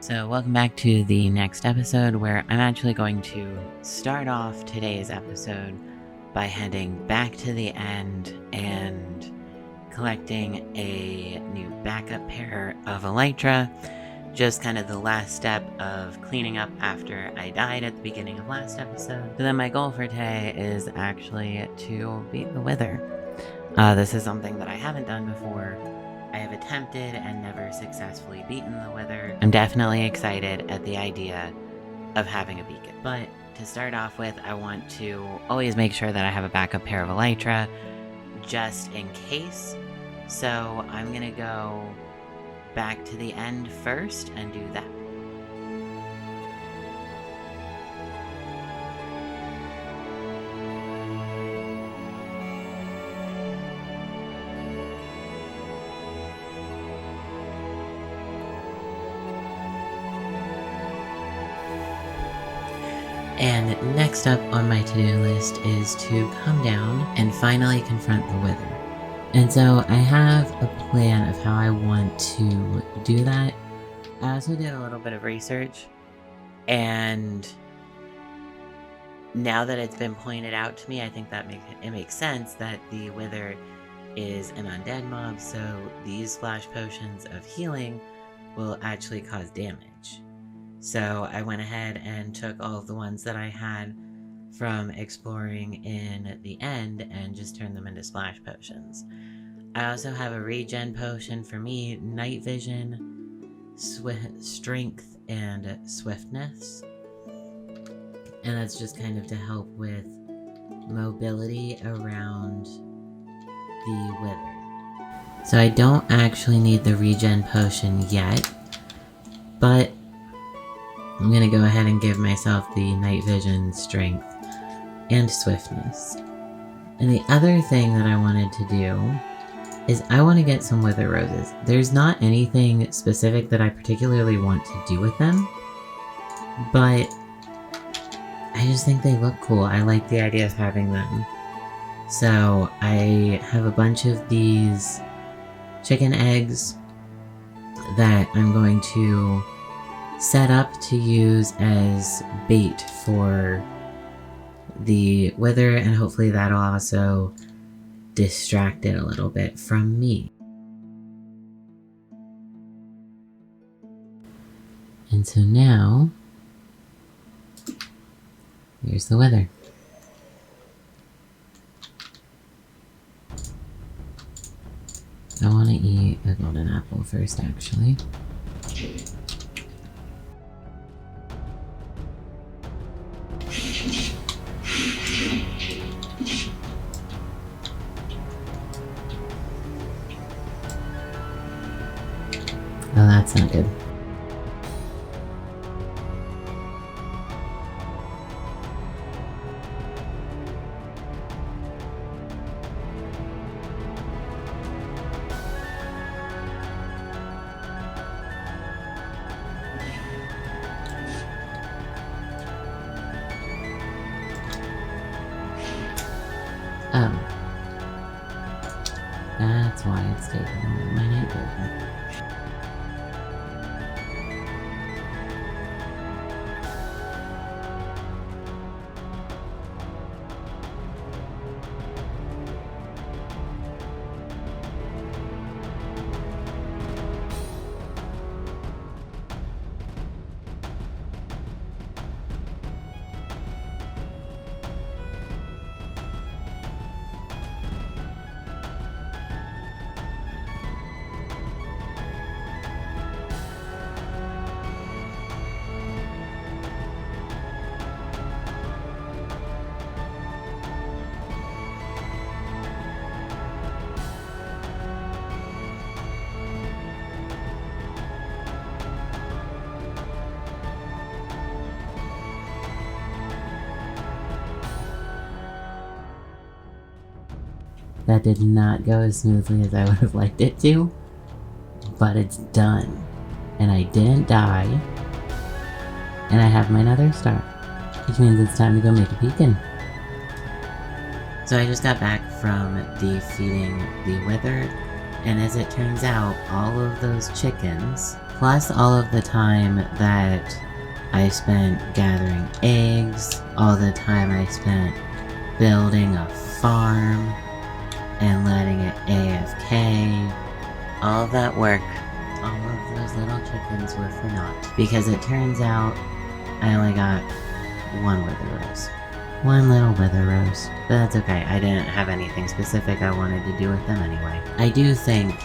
So welcome back to the next episode where I'm actually going to start off today's episode by heading back to the end and collecting a new backup pair of elytra. Just kind of the last step of cleaning up after I died at the beginning of last episode. So then my goal for today is actually to beat the wither. This is something that I haven't done before. I have attempted and never successfully beaten the wither. I'm definitely excited at the idea of having a beacon. But to start off with, I want to always make sure that I have a backup pair of elytra just in case. So I'm gonna go back to the end first and do that. And next up on my to-do list is to come down and finally confront the wither. And so I have a plan of how I want to do that. I also did a little bit of research, and now that it's been pointed out to me, I think that it makes sense that the wither is an undead mob, so these splash potions of healing will actually cause damage. So I went ahead and took all of the ones that I had from exploring in the end and just turned them into splash potions. I also have a regen potion for me, night vision, strength, and swiftness. And that's just kind of to help with mobility around the wither. So I don't actually need the regen potion yet, but I'm gonna go ahead and give myself the night vision, strength, and swiftness. And the other thing that I wanted to do is I want to get some wither roses. There's not anything specific that I particularly want to do with them, but I just think they look cool. I like the idea of having them. So I have a bunch of these chicken eggs that I'm going to set up to use as bait for the wither, and hopefully that'll also distract it a little bit from me. And so now, here's the wither. I want to eat a golden apple first, actually. Oh, that's not good. Oh. That's why it's taking all of my night vision. That did not go as smoothly as I would have liked it to, but it's done. And I didn't die, and I have my nether star, which means it's time to go make a beacon. So I just got back from defeating the wither, and as it turns out, all of those chickens plus all of the time that I spent gathering eggs, all the time I spent building a farm and letting it AFK. All of that work, all of those little chickens were for naught. Because it turns out I only got one wither rose. One little wither rose. But that's okay, I didn't have anything specific I wanted to do with them anyway. I do think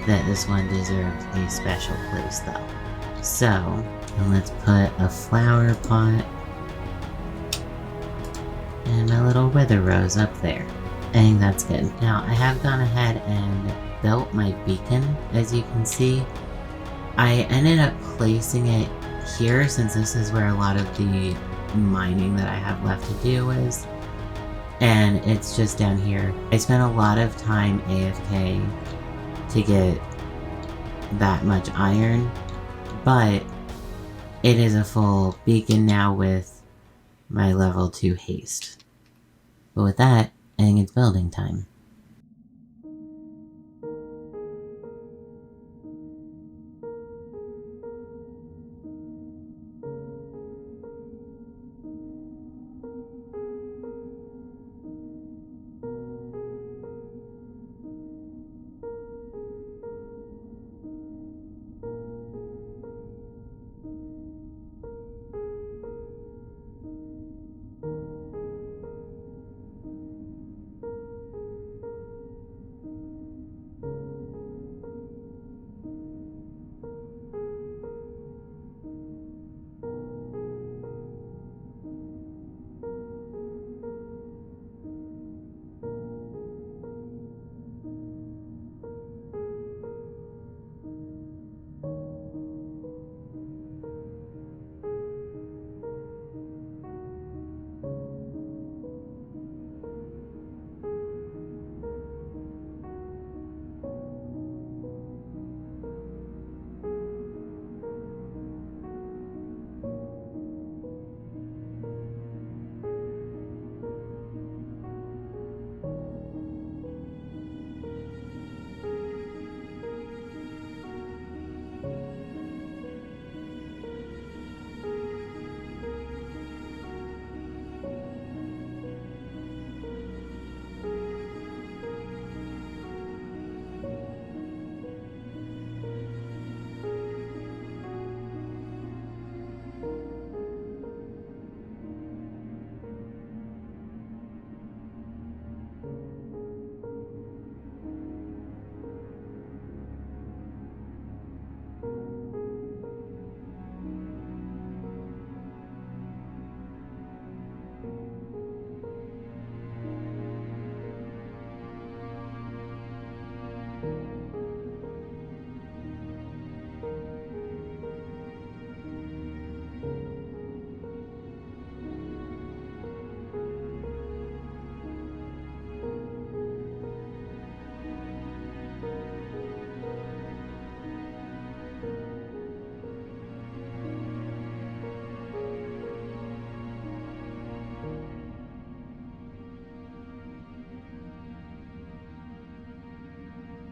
that this one deserved a special place though. So, let's put a flower pot and my little wither rose up there. I think that's good. Now, I have gone ahead and built my beacon, as you can see. I ended up placing it here since this is where a lot of the mining that I have left to do is. And it's just down here. I spent a lot of time AFK to get that much iron, but it is a full beacon now with my level 2 haste. But with that, I think it's building time.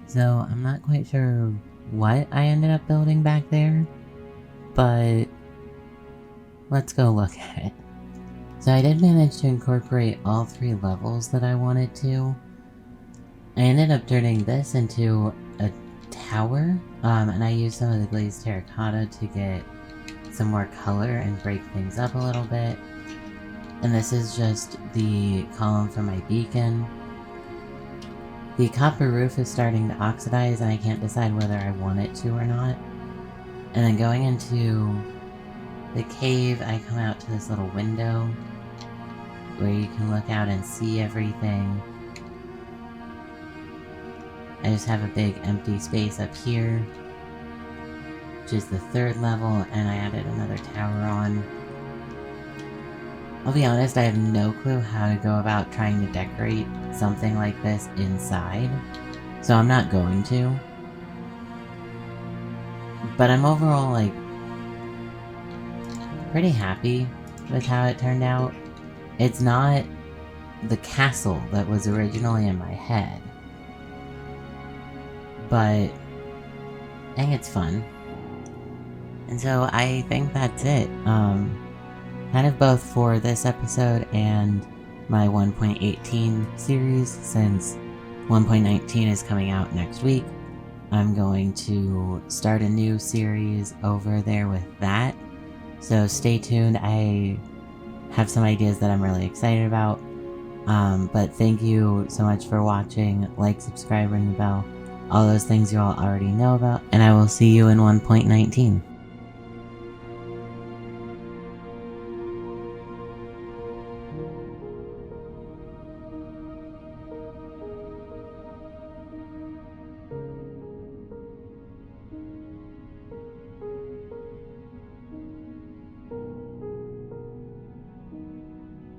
So I'm not quite sure what I ended up building back there, but let's go look at it. So I did manage to incorporate all 3 levels that I wanted to. I ended up turning this into a tower, and I used some of the glazed terracotta to get some more color and break things up a little bit. And this is just the column for my beacon. The copper roof is starting to oxidize and I can't decide whether I want it to or not. And then going into the cave, I come out to this little window where you can look out and see everything. I just have a big empty space up here, which is the 3rd level, and I added another tower on. I'll be honest, I have no clue how to go about trying to decorate something like this inside, so I'm not going to. But I'm overall, like, pretty happy with how it turned out. It's not the castle that was originally in my head, but I think it's fun. And so I think that's it. Kind of both for this episode and my 1.18 series, since 1.19 is coming out next week. I'm going to start a new series over there with that. So stay tuned. I have some ideas that I'm really excited about. But thank you so much for watching. Like, subscribe, ring the bell. All those things you all already know about. And I will see you in 1.19.